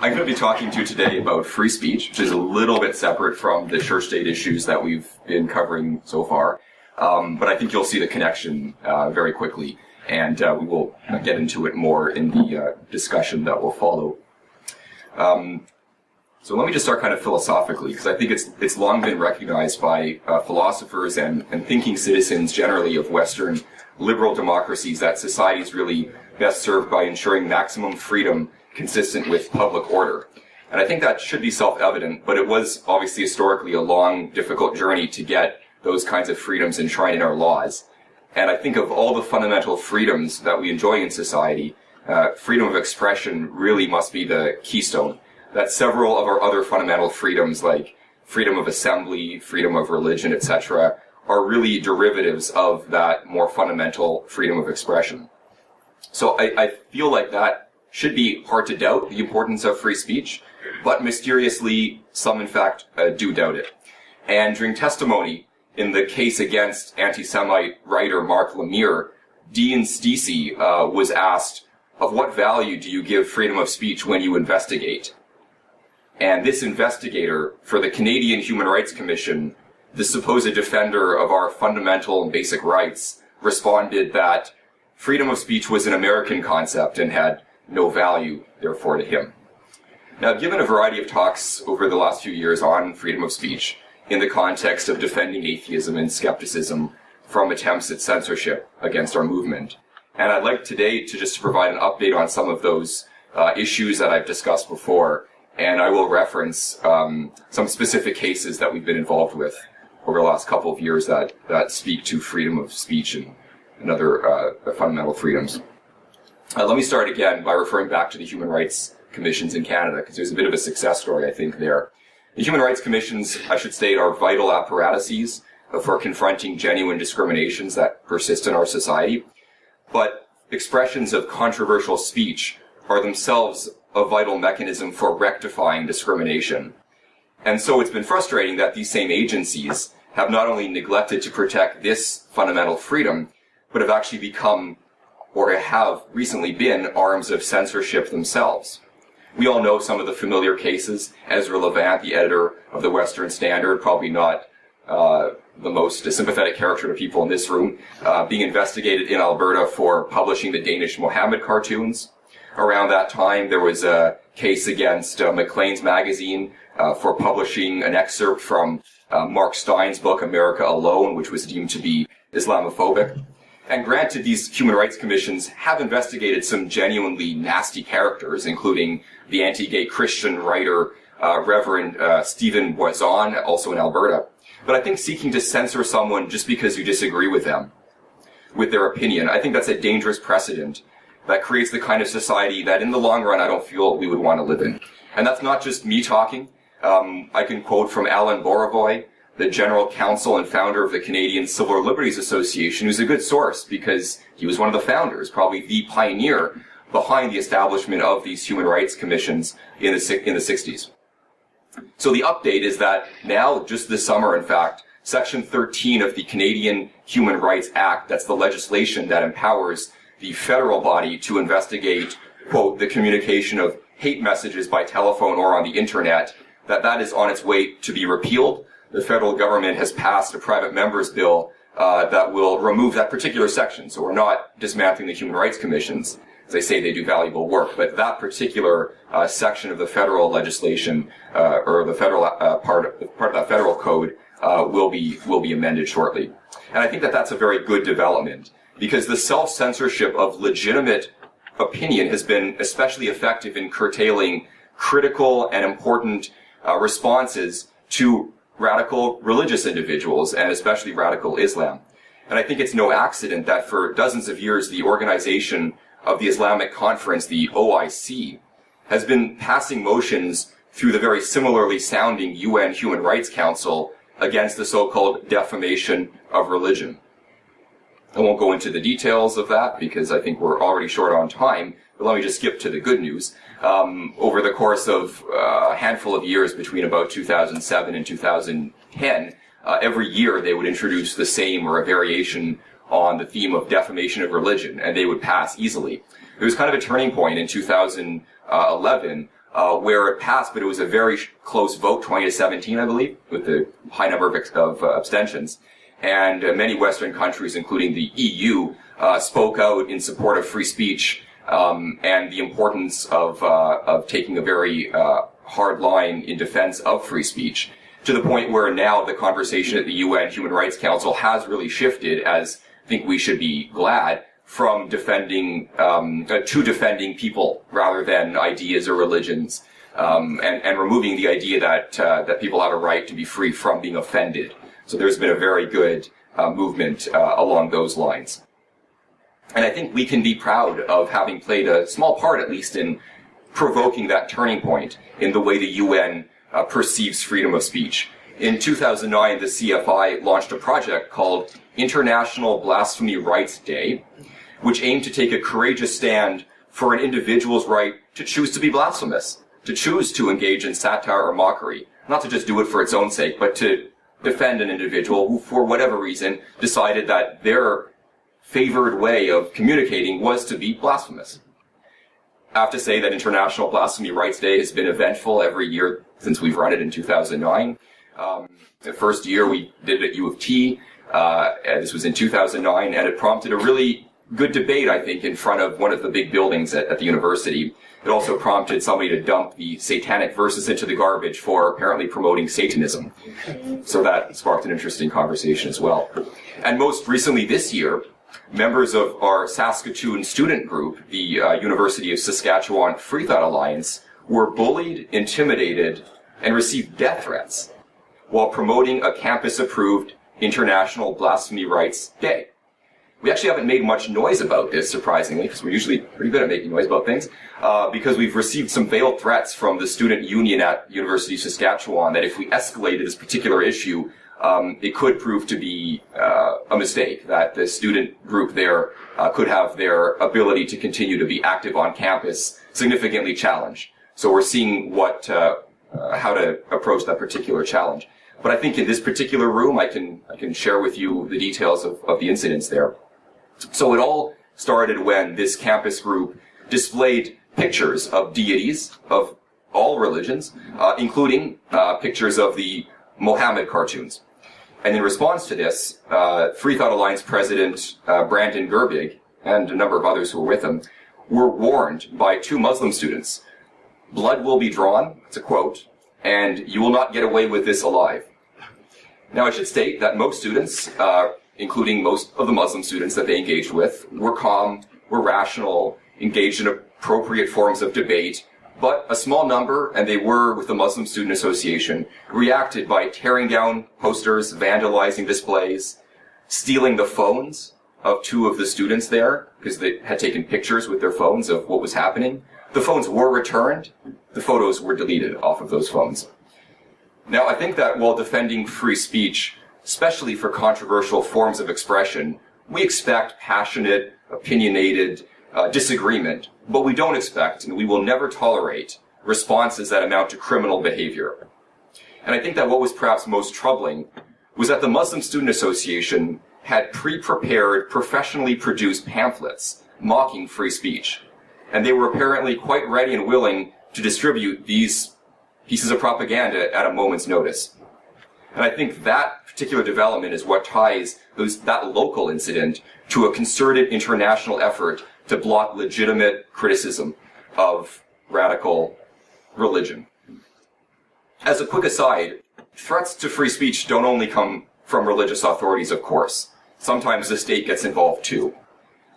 I'm going to be talking to you today about free speech, which is a little bit separate from the church-state issues that we've been covering so far. But I think you'll see the connection very quickly, and we will get into it more in the discussion that will follow. So let me just start kind of philosophically, because I think it's long been recognized by philosophers and thinking citizens generally of Western liberal democracies that society is really best served by ensuring maximum freedom consistent with public order. And I think that should be self-evident, but it was obviously historically a long, difficult journey to get those kinds of freedoms enshrined in our laws. And I think of all the fundamental freedoms that we enjoy in society, freedom of expression really must be the keystone. That several of our other fundamental freedoms, like freedom of assembly, freedom of religion, etc., are really derivatives of that more fundamental freedom of expression. So I feel like that should be hard to doubt, the importance of free speech, but mysteriously, some in fact do doubt it. And during testimony in the case against anti-Semite writer Mark Lemire, Dean Stacey was asked, of what value do you give freedom of speech when you investigate? And this investigator for the Canadian Human Rights Commission, the supposed defender of our fundamental and basic rights, responded that freedom of speech was an American concept and had no value, therefore, to him. Now, I've given a variety of talks over the last few years on freedom of speech in the context of defending atheism and skepticism from attempts at censorship against our movement. And I'd like today to just provide an update on some of those issues that I've discussed before, and I will reference some specific cases that we've been involved with over the last couple of years that speak to freedom of speech and other fundamental freedoms. Let me start again by referring back to the Human Rights Commissions in Canada, because there's a bit of a success story, I think, there. The Human Rights Commissions, I should state, are vital apparatuses for confronting genuine discriminations that persist in our society. But expressions of controversial speech are themselves a vital mechanism for rectifying discrimination. And so it's been frustrating that these same agencies have not only neglected to protect this fundamental freedom, but have actually become, or have recently been, arms of censorship themselves. We all know some of the familiar cases. Ezra Levant, the editor of the Western Standard, probably not the most sympathetic character to people in this room, being investigated in Alberta for publishing the Danish Mohammed cartoons. Around that time, there was a case against Maclean's magazine for publishing an excerpt from Mark Stein's book, America Alone, which was deemed to be Islamophobic. And granted, these human rights commissions have investigated some genuinely nasty characters, including the anti-gay Christian writer Reverend Stephen Boison, also in Alberta. But I think seeking to censor someone just because you disagree with them, with their opinion, I think that's a dangerous precedent that creates the kind of society that in the long run I don't feel we would want to live in. And that's not just me talking. I can quote from Alan Borovoy, the general counsel and founder of the Canadian Civil Liberties Association, who's a good source because he was one of the founders, probably the pioneer behind the establishment of these human rights commissions in the 60s. So the update is that now, just this summer in fact, Section 13 of the Canadian Human Rights Act, that's the legislation that empowers the federal body to investigate, quote, the communication of hate messages by telephone or on the internet, that is on its way to be repealed. The federal government has passed a private member's bill that will remove that particular section. So we're not dismantling the human rights commissions. As I say, they do valuable work, but that particular section of the federal legislation or the federal part of that federal code will be amended shortly. And I think that that's a very good development, because the self-censorship of legitimate opinion has been especially effective in curtailing critical and important responses to radical religious individuals, and especially radical Islam. And I think it's no accident that for dozens of years the organization of the Islamic Conference, the OIC, has been passing motions through the very similarly sounding UN Human Rights Council against the so-called defamation of religion. I won't go into the details of that because I think we're already short on time, but let me just skip to the good news. Over the course of a handful of years between about 2007 and 2010, every year they would introduce the same or a variation on the theme of defamation of religion, and they would pass easily. There was kind of a turning point in 2011 where it passed, but it was a very close vote, 20-17, I believe, with a high number of abstentions. And many Western countries, including the EU, spoke out in support of free speech and the importance of taking a very hard line in defense of free speech, to the point where now the conversation at the UN Human Rights Council has really shifted, as I think we should be glad, from defending to defending people rather than ideas or religions, and removing the idea that people have a right to be free from being offended. So there's been a very good movement along those lines. And I think we can be proud of having played a small part, at least, in provoking that turning point in the way the UN perceives freedom of speech. In 2009, the CFI launched a project called International Blasphemy Rights Day, which aimed to take a courageous stand for an individual's right to choose to be blasphemous, to choose to engage in satire or mockery, not to just do it for its own sake, but to defend an individual who, for whatever reason, decided that their favored way of communicating was to be blasphemous. I have to say that International Blasphemy Rights Day has been eventful every year since we've run it in 2009. The first year we did it at U of T. This was in 2009, and it prompted a really good debate, I think, in front of one of the big buildings at the university. It also prompted somebody to dump the satanic verses into the garbage for apparently promoting Satanism. So that sparked an interesting conversation as well. And most recently this year, members of our Saskatoon student group, the University of Saskatchewan Freethought Alliance, were bullied, intimidated, and received death threats while promoting a campus-approved International Blasphemy Rights Day. We actually haven't made much noise about this, surprisingly, because we're usually pretty good at making noise about things, because we've received some veiled threats from the student union at University of Saskatchewan that if we escalated this particular issue, it could prove to be a mistake, that the student group there could have their ability to continue to be active on campus significantly challenged. So we're seeing how to approach that particular challenge. But I think in this particular room, I can share with you the details of the incidents there. So it all started when this campus group displayed pictures of deities of all religions, including pictures of the Mohammed cartoons. And in response to this, Freethought Alliance President Brandon Gerbig and a number of others who were with him were warned by two Muslim students, "Blood will be drawn," it's a quote, "and you will not get away with this alive." Now, I should state that most students, including most of the Muslim students that they engaged with, were calm, were rational, engaged in appropriate forms of debate, but a small number, and they were with the Muslim Student Association, reacted by tearing down posters, vandalizing displays, stealing the phones of two of the students there, because they had taken pictures with their phones of what was happening. The phones were returned. The photos were deleted off of those phones. Now, I think that while defending free speech, especially for controversial forms of expression, we expect passionate, opinionated disagreement, but we don't expect, and we will never tolerate, responses that amount to criminal behavior. And I think that what was perhaps most troubling was that the Muslim Student Association had pre-prepared, professionally produced pamphlets mocking free speech. And they were apparently quite ready and willing to distribute these pieces of propaganda at a moment's notice. And I think that particular development is what ties that local incident to a concerted international effort to block legitimate criticism of radical religion. As a quick aside, threats to free speech don't only come from religious authorities, of course. Sometimes the state gets involved too.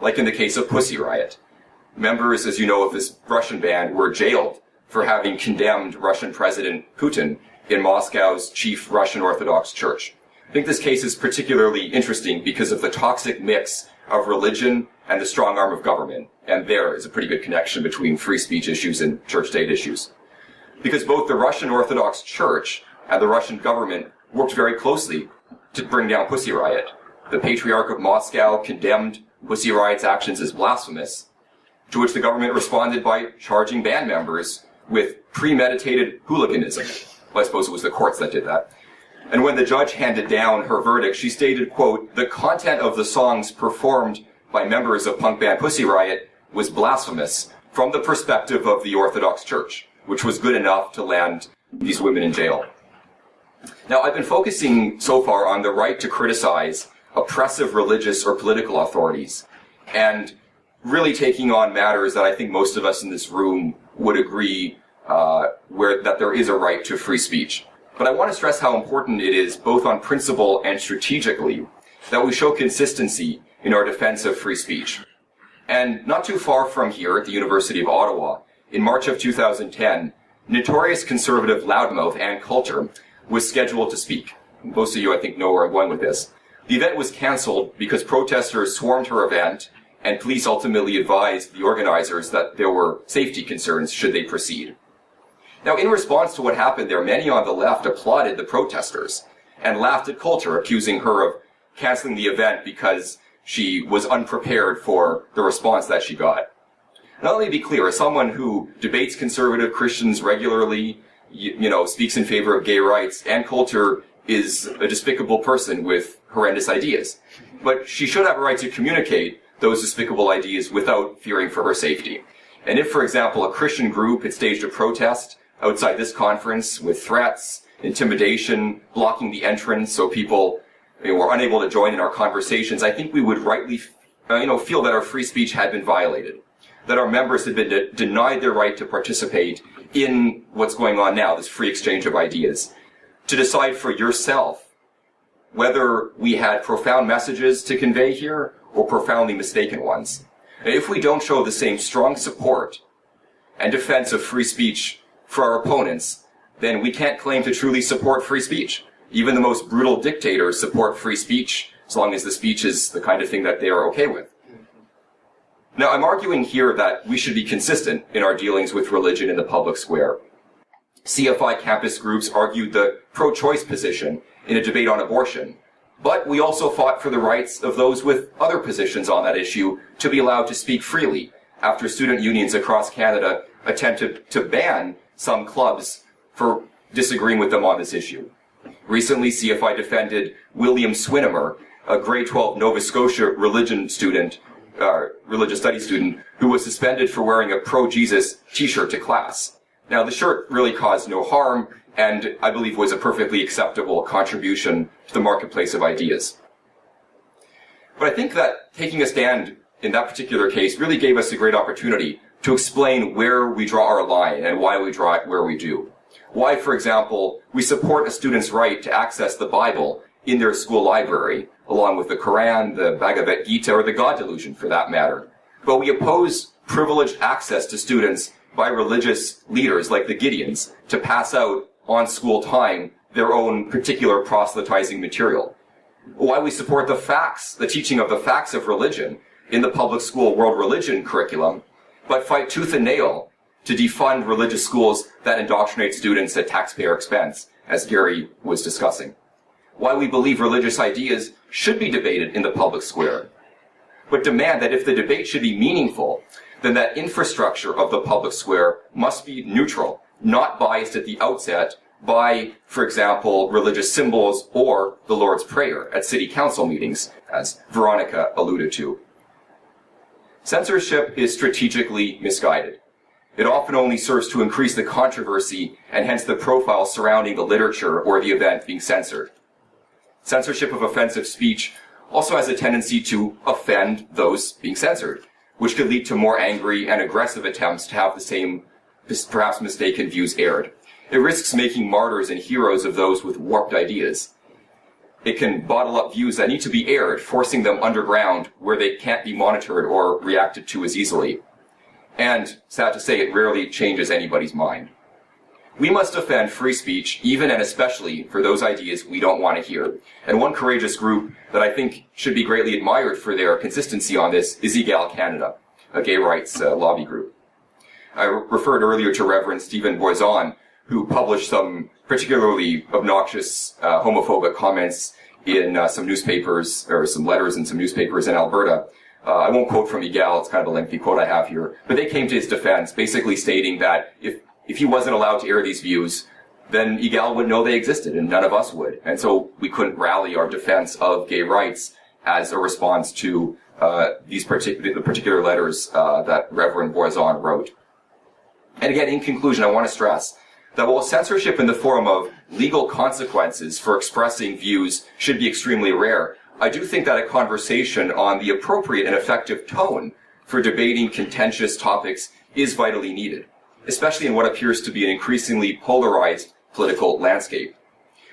Like in the case of Pussy Riot. Members, as you know, of this Russian band were jailed for having condemned Russian President Putin in Moscow's chief Russian Orthodox Church. I think this case is particularly interesting because of the toxic mix of religion and the strong arm of government. And there is a pretty good connection between free speech issues and church-state issues. Because both the Russian Orthodox Church and the Russian government worked very closely to bring down Pussy Riot. The Patriarch of Moscow condemned Pussy Riot's actions as blasphemous, to which the government responded by charging band members with premeditated hooliganism. Well, I suppose it was the courts that did that. And when the judge handed down her verdict, she stated, quote, "The content of the songs performed by members of punk band Pussy Riot was blasphemous from the perspective of the Orthodox Church." which was good enough to land these women in jail. Now, I've been focusing so far on the right to criticize oppressive religious or political authorities, and really taking on matters that I think most of us in this room would agree that there is a right to free speech. But I want to stress how important it is, both on principle and strategically, that we show consistency in our defense of free speech. And not too far from here at the University of Ottawa, in March of 2010, notorious conservative loudmouth Ann Coulter was scheduled to speak. Most of you, I think, know where I'm going with this. The event was cancelled because protesters swarmed her event, and police ultimately advised the organizers that there were safety concerns should they proceed. Now, in response to what happened there, many on the left applauded the protesters and laughed at Coulter, accusing her of canceling the event because she was unprepared for the response that she got. Now, let me be clear, as someone who debates conservative Christians regularly, speaks in favor of gay rights, Ann Coulter is a despicable person with horrendous ideas. But she should have a right to communicate those despicable ideas without fearing for her safety. And if, for example, a Christian group had staged a protest outside this conference with threats, intimidation, blocking the entrance so people were unable to join in our conversations, I think we would rightly feel that our free speech had been violated, that our members had been denied their right to participate in what's going on now, this free exchange of ideas, to decide for yourself whether we had profound messages to convey here or profoundly mistaken ones. And if we don't show the same strong support and defense of free speech for our opponents, then we can't claim to truly support free speech. Even the most brutal dictators support free speech, as long as the speech is the kind of thing that they are okay with. Now, I'm arguing here that we should be consistent in our dealings with religion in the public square. CFI campus groups argued the pro-choice position in a debate on abortion, but we also fought for the rights of those with other positions on that issue to be allowed to speak freely after student unions across Canada attempted to ban some clubs for disagreeing with them on this issue. Recently, CFI defended William Swinimer, a grade 12 Nova Scotia religious studies student, who was suspended for wearing a pro-Jesus t-shirt to class. Now, the shirt really caused no harm, and I believe was a perfectly acceptable contribution to the marketplace of ideas. But I think that taking a stand in that particular case really gave us a great opportunity to explain where we draw our line and why we draw it where we do. Why, for example, we support a student's right to access the Bible in their school library, along with the Quran, the Bhagavad Gita, or the God Delusion for that matter. But we oppose privileged access to students by religious leaders like the Gideons to pass out on school time their own particular proselytizing material. Why we support the teaching of the facts of religion in the public school world religion curriculum, but fight tooth and nail to defund religious schools that indoctrinate students at taxpayer expense, as Gary was discussing. Why we believe religious ideas should be debated in the public square, but demand that if the debate should be meaningful, then that infrastructure of the public square must be neutral, not biased at the outset by, for example, religious symbols or the Lord's Prayer at city council meetings, as Veronica alluded to. Censorship is strategically misguided. It often only serves to increase the controversy and hence the profile surrounding the literature or the event being censored. Censorship of offensive speech also has a tendency to offend those being censored, which could lead to more angry and aggressive attempts to have the same, perhaps mistaken views aired. It risks making martyrs and heroes of those with warped ideas. It can bottle up views that need to be aired, forcing them underground where they can't be monitored or reacted to as easily. And, sad to say, it rarely changes anybody's mind. We must defend free speech, even and especially for those ideas we don't want to hear. And one courageous group that I think should be greatly admired for their consistency on this is Egal Canada, a gay rights lobby group. I referred earlier to Reverend Stephen Boison, who published some particularly obnoxious homophobic comments in some newspapers, or some letters in some newspapers in Alberta. I won't quote from Egal, it's kind of a lengthy quote I have here, but they came to his defense, basically stating that if he wasn't allowed to air these views, then Egal would know they existed, and none of us would. And so we couldn't rally our defense of gay rights as a response to the particular letters that Reverend Boison wrote. And again, in conclusion, I want to stress that while censorship in the form of legal consequences for expressing views should be extremely rare, I do think that a conversation on the appropriate and effective tone for debating contentious topics is vitally needed, especially in what appears to be an increasingly polarized political landscape.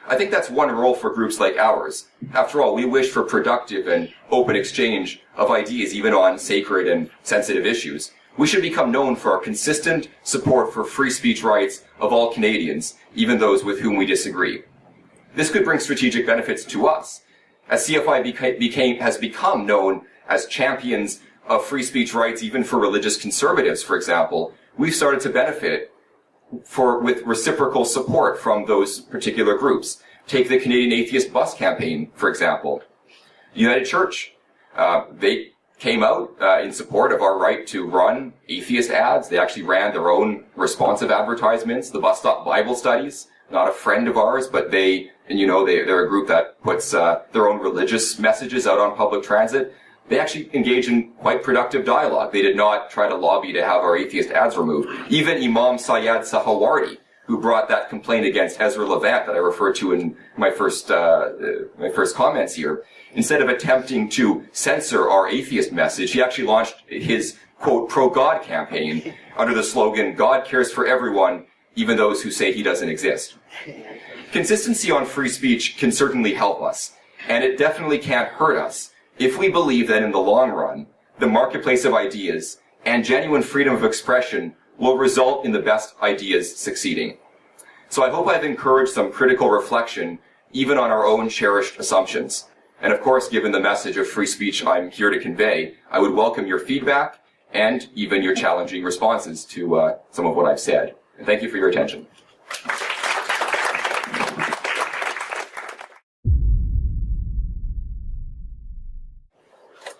I think that's one role for groups like ours. After all, we wish for productive and open exchange of ideas even on sacred and sensitive issues. We should become known for our consistent support for free speech rights of all Canadians, even those with whom we disagree. This could bring strategic benefits to us, as CFI has become known as champions of free speech rights even for religious conservatives, for example. We've started to benefit with reciprocal support from those particular groups. Take the Canadian Atheist Bus Campaign, for example. United Church, they came out in support of our right to run atheist ads. They actually ran their own responsive advertisements. The Bus Stop Bible Studies, not a friend of ours, but they're a group that puts their own religious messages out on public transit. They actually engage in quite productive dialogue. They did not try to lobby to have our atheist ads removed. Even Imam Syed Sahawardi, who brought that complaint against Ezra Levant that I referred to in my first comments here, instead of attempting to censor our atheist message, he actually launched his, quote, pro-God campaign under the slogan, "God cares for everyone, even those who say he doesn't exist." Consistency on free speech can certainly help us, and it definitely can't hurt us if we believe that in the long run, the marketplace of ideas and genuine freedom of expression will result in the best ideas succeeding. So I hope I've encouraged some critical reflection even on our own cherished assumptions. And of course, given the message of free speech I'm here to convey, I would welcome your feedback and even your challenging responses to some of what I've said. And thank you for your attention.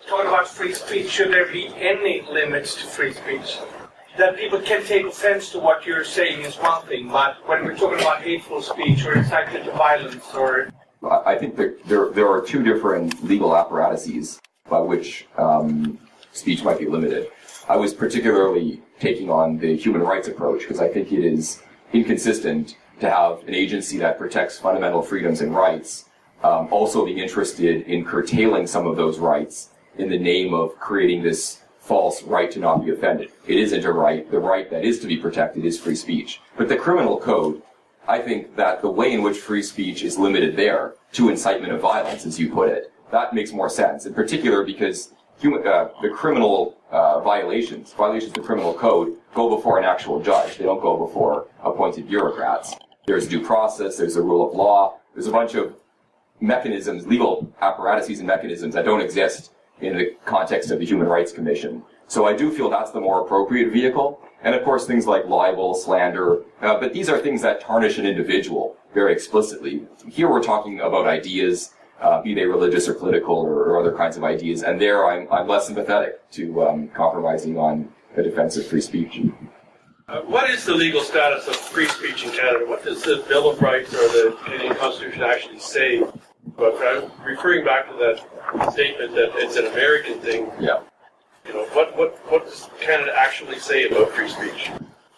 Talking about free speech, should there be any limits to free speech? That people can take offense to what you're saying is one thing, but when we're talking about hateful speech or incitement to violence or... I think that there are two different legal apparatuses by which speech might be limited. I was particularly taking on the human rights approach because I think it is inconsistent to have an agency that protects fundamental freedoms and rights also being interested in curtailing some of those rights in the name of creating this false right to not be offended. It isn't a right. The right that is to be protected is free speech. But the criminal code, I think that the way in which free speech is limited there to incitement of violence, as you put it, that makes more sense. In particular because the criminal violations of the criminal code go before an actual judge. They don't go before appointed bureaucrats. There's due process, there's a rule of law, there's a bunch of mechanisms, legal apparatuses and mechanisms that don't exist in the context of the Human Rights Commission. So I do feel that's the more appropriate vehicle. And of course things like libel, slander, but these are things that tarnish an individual very explicitly. Here we're talking about ideas, be they religious or political or other kinds of ideas, and there I'm less sympathetic to compromising on the defense of free speech. What is the legal status of free speech in Canada? What does the Bill of Rights or the Canadian Constitution actually say? But I'm referring back to that statement that it's an American thing. Yeah. You know, what does Canada actually say about free speech?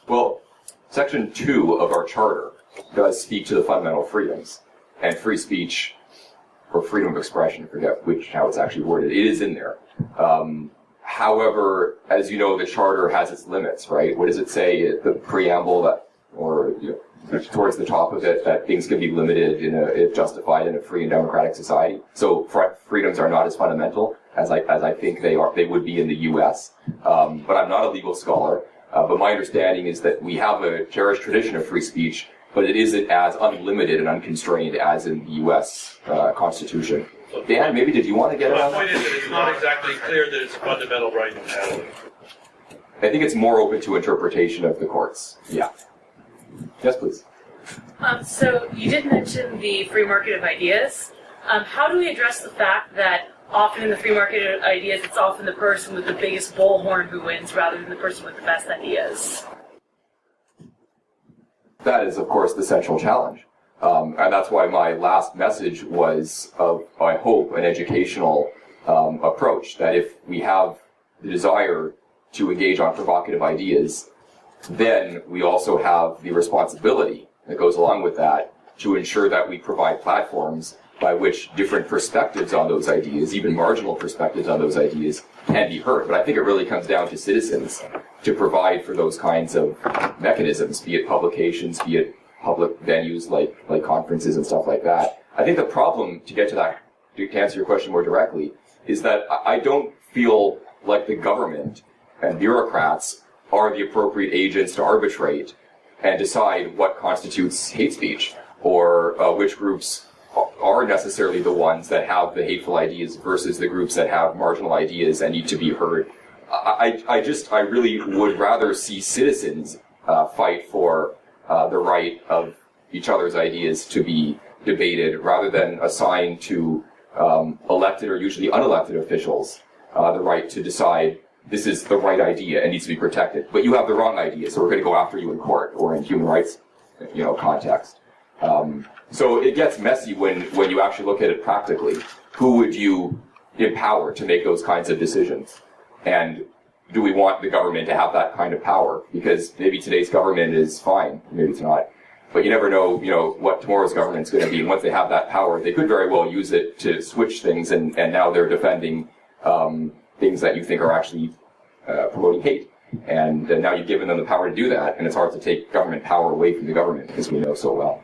Well, Section 2 of our Charter does speak to the fundamental freedoms, and free speech, or freedom of expression, I forget how it's actually worded, it is in there. However, as you know, the Charter has its limits, right? What does it say? The preamble towards the top of it, that things can be limited if justified in a free and democratic society. So freedoms are not as fundamental as I think they would be in the U.S. But I'm not a legal scholar. But my understanding is that we have a cherished tradition of free speech, but it isn't as unlimited and unconstrained as in the U.S. Constitution. Dan, maybe did you want to get it on? My point is that it's not exactly clear that it's a fundamental right in Canada. I think it's more open to interpretation of the courts. Yeah. Yes, please. So you did mention the free market of ideas. How do we address the fact that often in the free market of ideas, it's often the person with the biggest bullhorn who wins rather than the person with the best ideas? That is, of course, the central challenge. And that's why my last message was of, I hope, an educational approach, that if we have the desire to engage on provocative ideas, then we also have the responsibility that goes along with that to ensure that we provide platforms by which different perspectives on those ideas, even marginal perspectives on those ideas, can be heard. But I think it really comes down to citizens to provide for those kinds of mechanisms, be it publications, be it public venues like conferences and stuff like that. I think the problem, to get to that, to answer your question more directly, is that I don't feel like the government and bureaucrats are the appropriate agents to arbitrate and decide what constitutes hate speech, or which groups are necessarily the ones that have the hateful ideas versus the groups that have marginal ideas and need to be heard. I really would rather see citizens fight for the right of each other's ideas to be debated, rather than assign to elected or usually unelected officials the right to decide this is the right idea and needs to be protected. But you have the wrong idea, so we're going to go after you in court or in human rights, context. So it gets messy when you actually look at it practically. Who would you empower to make those kinds of decisions? And do we want the government to have that kind of power? Because maybe today's government is fine, maybe it's not. But you never know, what tomorrow's government's going to be. And once they have that power, they could very well use it to switch things, and now they're defending things that you think are actually promoting hate. And now you've given them the power to do that, and it's hard to take government power away from the government, as we know so well.